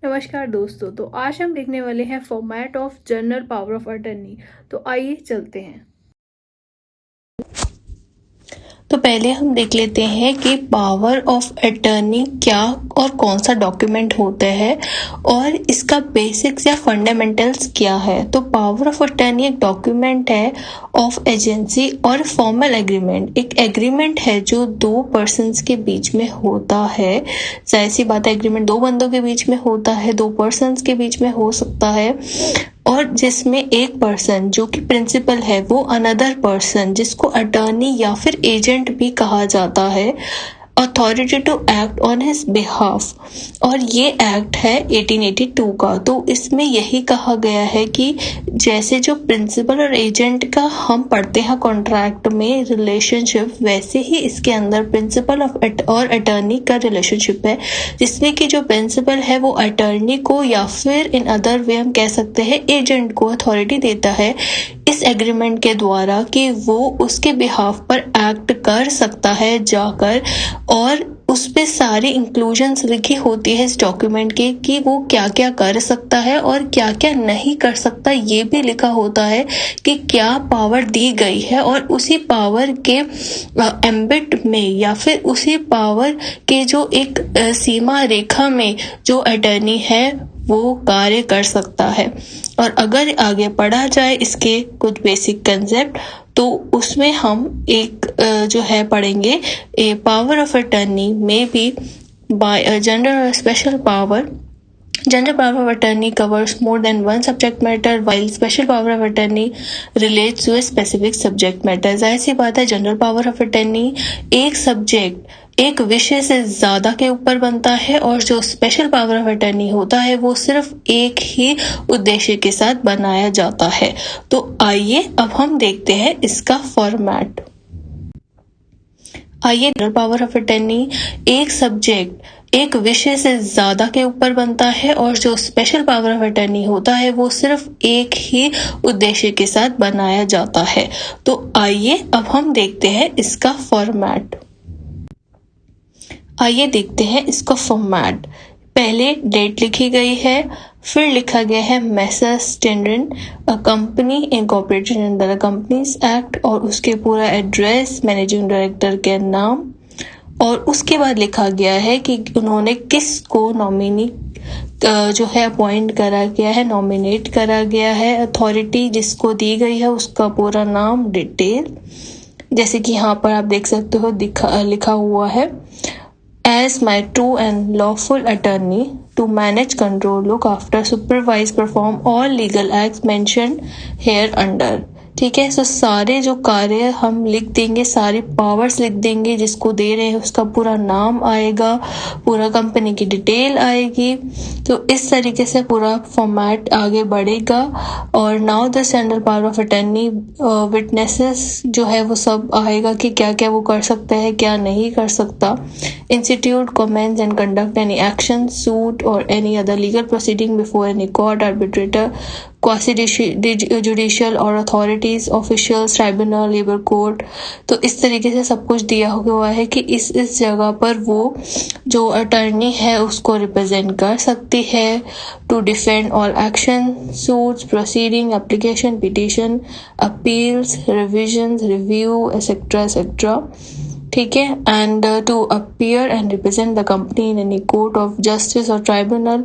नमस्कार दोस्तों। तो आज हम देखने वाले हैं format of general power of attorney. तो आइए चलते हैं। तो पहले हम देख लेते हैं कि पावर ऑफ अटर्नी क्या और कौन सा डॉक्यूमेंट होता है और इसका बेसिक्स या फंडामेंटल्स क्या है। तो पावर ऑफ अटर्नी एक डॉक्यूमेंट है ऑफ एजेंसी और फॉर्मल एग्रीमेंट। एक एग्रीमेंट है जो दो पर्सन्स के बीच में होता है। जाहिर सी बात है, एग्रीमेंट दो बंदों के बीच में होता है, दो पर्सन्स के बीच में हो सकता है, और जिसमें एक पर्सन जो कि प्रिंसिपल है वो अनदर पर्सन जिसको अटर्नी या फिर एजेंट भी कहा जाता है authority to act on his behalf. और ये एक्ट है 1882 का। तो इसमें यही कहा गया है कि जैसे जो प्रिंसिपल और एजेंट का हम पढ़ते हैं कॉन्ट्रैक्ट में रिलेशनशिप, वैसे ही इसके अंदर प्रिंसिपल और अटर्नी का रिलेशनशिप है, जिसमें कि जो प्रिंसिपल है वो अटर्नी को या फिर इन अदर वे हम कह सकते हैं एजेंट को अथॉरिटी देता है इस एग्रीमेंट के द्वारा कि वो उसके बिहाफ पर एक्ट कर सकता है जाकर, और उस पे सारी इंक्लूजन्स लिखी होती है इस डॉक्यूमेंट के कि वो क्या क्या कर सकता है और क्या क्या नहीं कर सकता। ये भी लिखा होता है कि क्या पावर दी गई है और उसी पावर के एम्बिट में या फिर उसी पावर के जो एक सीमा रेखा में जो अटर्नी है वो कार्य कर सकता है। और अगर आगे पढ़ा जाए इसके कुछ बेसिक कंसेप्ट, तो उसमें हम एक जो है पढ़ेंगे ए पावर ऑफ अटर्नी में बी बाय अ जनरल और special power. General power of attorney covers more than one subject matter, while special power of attorney relates to a specific subject matter. जाहिर सी बात है, जनरल पावर ऑफ अटर्नी एक subject एक विषय से ज्यादा के ऊपर बनता है, और जो स्पेशल पावर ऑफ अटर्नी होता है वो सिर्फ एक ही उद्देश्य के साथ बनाया जाता है। तो आइए अब हम देखते हैं इसका फॉर्मेट। आइए, जनरल पावर ऑफ अटर्नी एक सब्जेक्ट एक विषय से ज्यादा के ऊपर बनता है, और जो स्पेशल पावर ऑफ अटर्नी होता है वो सिर्फ एक ही उद्देश्य के साथ बनाया जाता है। तो आइए अब हम देखते हैं इसका फॉर्मेट। आइए देखते हैं इसका फॉर्मेट। पहले डेट लिखी गई है, फिर लिखा गया है मेसर्स टेंडरन a company incorporated under the companies act, और उसके पूरा एड्रेस, मैनेजिंग डायरेक्टर के नाम, और उसके बाद लिखा गया है कि उन्होंने किस को नॉमिनी जो है अपॉइंट करा गया है, नॉमिनेट करा गया है, अथॉरिटी जिसको दी गई है उसका पूरा नाम, डिटेल, जैसे कि यहाँ पर आप देख सकते हो लिखा हुआ है as my true and lawful attorney to manage, control, look after, supervise, perform all legal acts mentioned here under. ठीक है, सो सारे जो कार्य हम लिख देंगे, सारी पावर्स लिख देंगे, जिसको दे रहे हैं उसका पूरा नाम आएगा, पूरा कंपनी की डिटेल आएगी। तो इस तरीके से पूरा फॉर्मेट आगे बढ़ेगा। और now the general power of attorney, witnesses जो है वो सब आएगा कि क्या क्या वो कर सकता है, क्या नहीं कर सकता। Institute commence and conduct any action, suit और any other legal proceeding before any court, arbitrator, quasi judicial और authorities, officials, tribunal, labour court. तो इस तरीके से सब कुछ दिया हुआ है कि इस जगह पर वो जो अटर्नी है उसको रिप्रेजेंट कर सकती है to defend all action, suits, proceeding, application, petition, appeals, revision, review etcetera etcetera. ठीक है, and to appear and represent the company in any court of justice और ट्राइब्यूनल।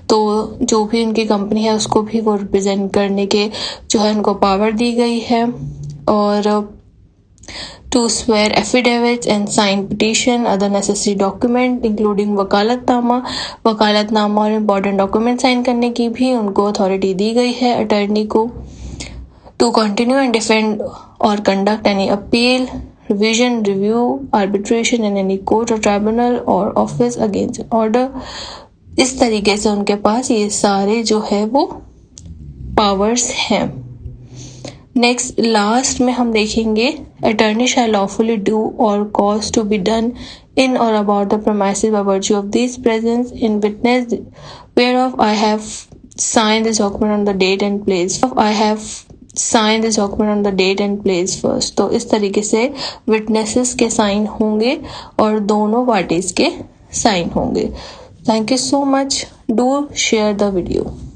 तो जो भी उनकी कंपनी है उसको भी वो रिप्रेजेंट करने के जो है उनको पावर दी गई है। और to swear affidavits and sign petition, other necessary document including वकालतनामा और इम्पोर्टेंट डॉक्यूमेंट साइन करने की भी उनको अथॉरिटी दी गई है अटर्नी को। टू कंटिन्यू एंड डिफेंड और conduct any appeal, revision, review, arbitration in any court or tribunal or office against an order। इस तरीके से उनके पास ये सारे जो है वो पावर्स हैं। नेक्स्ट लास्ट में हम देखेंगे attorney shall lawfully do or cause to be done in or about the premises by virtue of this presence in witness whereof I have signed this document on the date and place sign this document on the date and place first. तो इस तरीके से witnesses के sign होंगे और दोनों parties के sign होंगे। Thank you so much. Do share the video.